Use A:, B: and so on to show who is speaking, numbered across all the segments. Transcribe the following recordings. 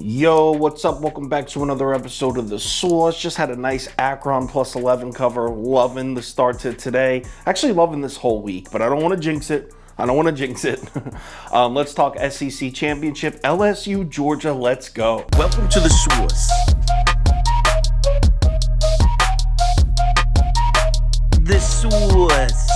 A: Yo, what's up? Welcome back to another episode of The Source. Just had a nice Akron plus 11 cover. Loving the start to today. Actually loving this whole week, but I don't want to jinx it. Let's talk SEC Championship. LSU Georgia, let's go.
B: Welcome to The Source. The Source.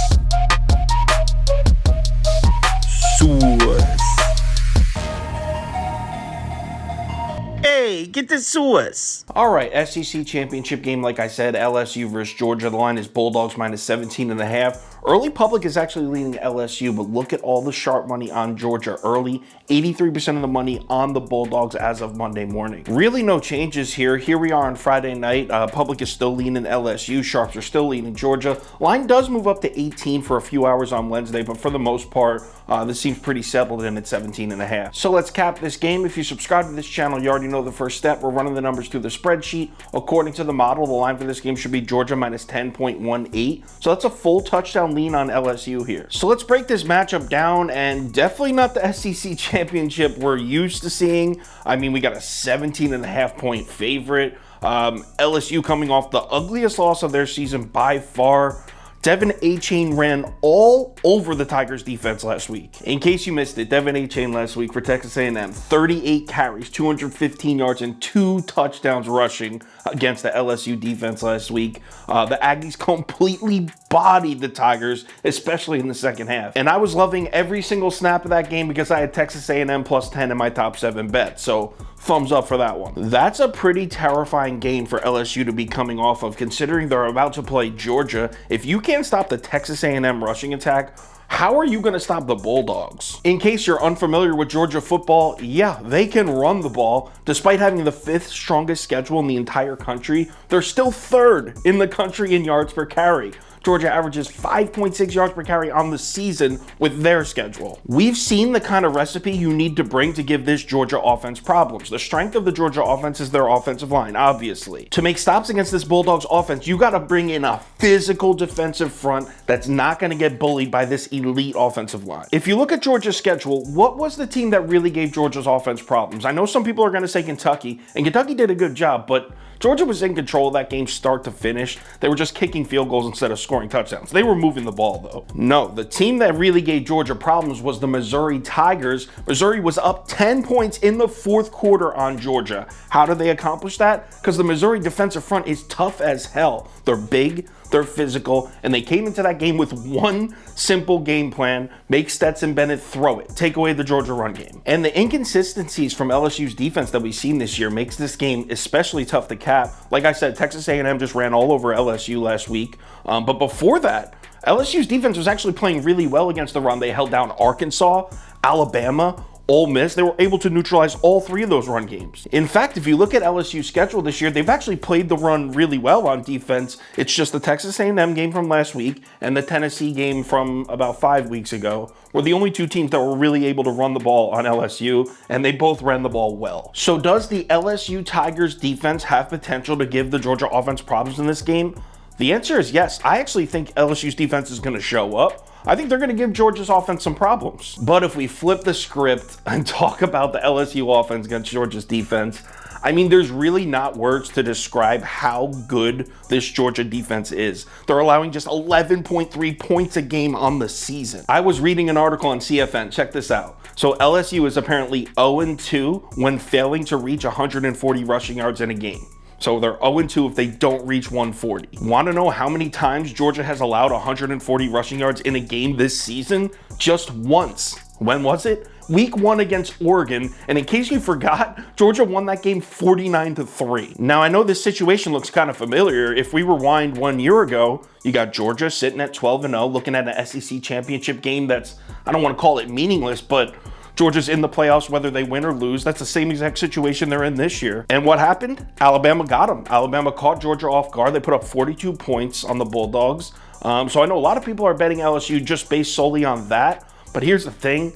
B: Hey, get the sauce.
A: All right, SEC Championship game, like I said, LSU versus Georgia. The line is Bulldogs minus 17.5. Early public is actually leaning LSU, but look at all the sharp money on Georgia early. 83% of the money on the Bulldogs as of Monday morning. Really no changes here. Here we are on Friday night. Public is still leaning LSU. Sharps are still leaning Georgia. Line does move up to 18 for a few hours on Wednesday, but for the most part, this seems pretty settled in at 17.5. So let's cap this game. If you subscribe to this channel, you already know the first step. We're running the numbers through the spreadsheet. According to the model, the line for this game should be Georgia minus 10.18. So that's a full touchdown lean on LSU here. So let's break this matchup down, and definitely not the SEC championship we're used to seeing. I mean, we got a 17.5 point favorite. LSU coming off the ugliest loss of their season by far. Devin Achane ran all over the Tigers defense last week. In case you missed it, Devin Achane last week for Texas A&M, 38 carries, 215 yards, and 2 touchdowns rushing against the LSU defense last week. The Aggies completely bodied the Tigers, especially in the second half. And I was loving every single snap of that game because I had Texas A&M plus 10 in my top 7 bets. So thumbs up for that one. That's a pretty terrifying game for LSU to be coming off of, considering they're about to play Georgia. If you can't stop the Texas A&M rushing attack, how are you going to stop the Bulldogs? In case you're unfamiliar with Georgia football, yeah, they can run the ball. Despite having the 5th strongest schedule in the entire country, they're still 3rd in the country in yards per carry. Georgia averages 5.6 yards per carry on the season with their schedule. We've seen the kind of recipe you need to bring to give this Georgia offense problems. The strength of the Georgia offense is their offensive line, obviously. To make stops against this Bulldogs offense, you got to bring in a physical defensive front that's not going to get bullied by this elite offensive line. If you look at Georgia's schedule, what was the team that really gave Georgia's offense problems? I know some people are going to say Kentucky, and Kentucky did a good job, but Georgia was in control of that game start to finish. They were just kicking field goals instead of scoring touchdowns. They were moving the ball, though. No, the team that really gave Georgia problems was the Missouri Tigers. Missouri was up 10 points in the 4th quarter on Georgia. How did they accomplish that? Because the Missouri defensive front is tough as hell. They're big, they're physical, and they came into that game with one simple game plan: make Stetson Bennett throw it, take away the Georgia run game. And the inconsistencies from LSU's defense that we've seen this year makes this game especially tough to cap. Like I said, Texas A&M just ran all over LSU last week, but before that, LSU's defense was actually playing really well against the run. They held down Arkansas, Alabama, Ole Miss. They were able to neutralize all 3 of those run games. In fact, if you look at LSU's schedule this year, they've actually played the run really well on defense. It's just the Texas A&M game from last week and the Tennessee game from about 5 weeks ago were the only 2 teams that were really able to run the ball on LSU, and they both ran the ball well. So does the LSU Tigers defense have potential to give the Georgia offense problems in this game? The answer is yes. I actually think LSU's defense is going to show up. I think they're going to give Georgia's offense some problems. But if we flip the script and talk about the LSU offense against Georgia's defense, I mean, there's really not words to describe how good this Georgia defense is. They're allowing just 11.3 points a game on the season. I was reading an article on CFN. Check this out. So LSU is apparently 0-2 when failing to reach 140 rushing yards in a game. So they're 0-2 if they don't reach 140. Want to know how many times Georgia has allowed 140 rushing yards in a game this season? Just once. When was it? Week 1 against Oregon. And in case you forgot, Georgia won that game 49-3. Now, I know this situation looks kind of familiar. If we rewind 1 year ago, you got Georgia sitting at 12-0, looking at an SEC championship game that's, I don't want to call it meaningless, but Georgia's in the playoffs whether they win or lose. That's the same exact situation they're in this year. And what happened? Alabama got them. Alabama caught Georgia off guard. They put up 42 points on the Bulldogs. So I know a lot of people are betting LSU just based solely on that. But here's the thing.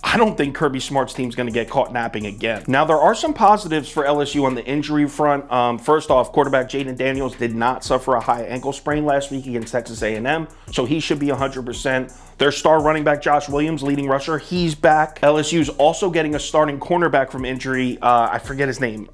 A: I don't think Kirby Smart's team's going to get caught napping again. Now, there are some positives for LSU on the injury front. First off, quarterback Jaden Daniels did not suffer a high ankle sprain last week against Texas A&M, so he should be 100%. Their star running back, Josh Williams, leading rusher, he's back. LSU's also getting a starting cornerback from injury. I forget his name.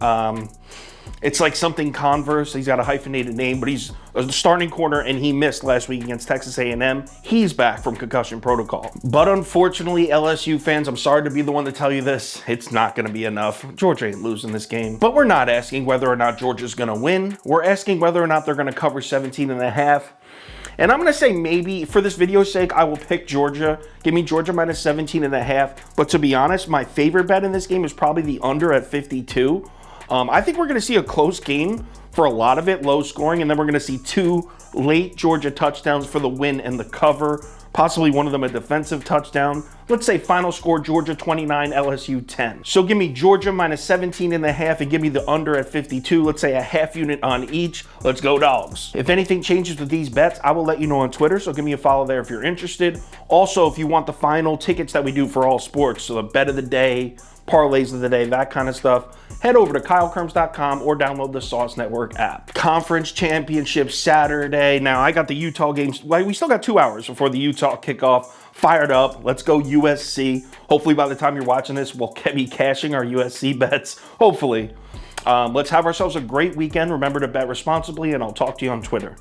A: It's like something Converse. He's got a hyphenated name, but he's a starting corner, and he missed last week against Texas A&M. He's back from concussion protocol. But unfortunately, LSU fans, I'm sorry to be the one to tell you this, it's not going to be enough. Georgia ain't losing this game. But we're not asking whether or not Georgia's going to win. We're asking whether or not they're going to cover 17.5. And I'm going to say maybe, for this video's sake, I will pick Georgia. Give me Georgia minus 17.5. But to be honest, my favorite bet in this game is probably the under at 52. I think we're going to see a close game for a lot of it, low scoring, and then we're going to see 2 late Georgia touchdowns for the win and the cover, possibly one of them a defensive touchdown. Let's say final score, Georgia 29, LSU 10. So give me Georgia minus 17.5 and give me the under at 52. Let's say a half unit on each. Let's go Dogs. If anything changes with these bets, I will let you know on Twitter, so give me a follow there if you're interested. Also, if you want the final tickets that we do for all sports, so the bet of the day, parlays of the day, that kind of stuff, head over to KyleKirms.com or download the Sauce Network app. Conference championship Saturday. Now, I got the Utah games. Well, we still got 2 hours before the Utah kickoff. Fired up. Let's go USC. Hopefully, by the time you're watching this, we'll be cashing our USC bets. Hopefully. Let's have ourselves a great weekend. Remember to bet responsibly, and I'll talk to you on Twitter.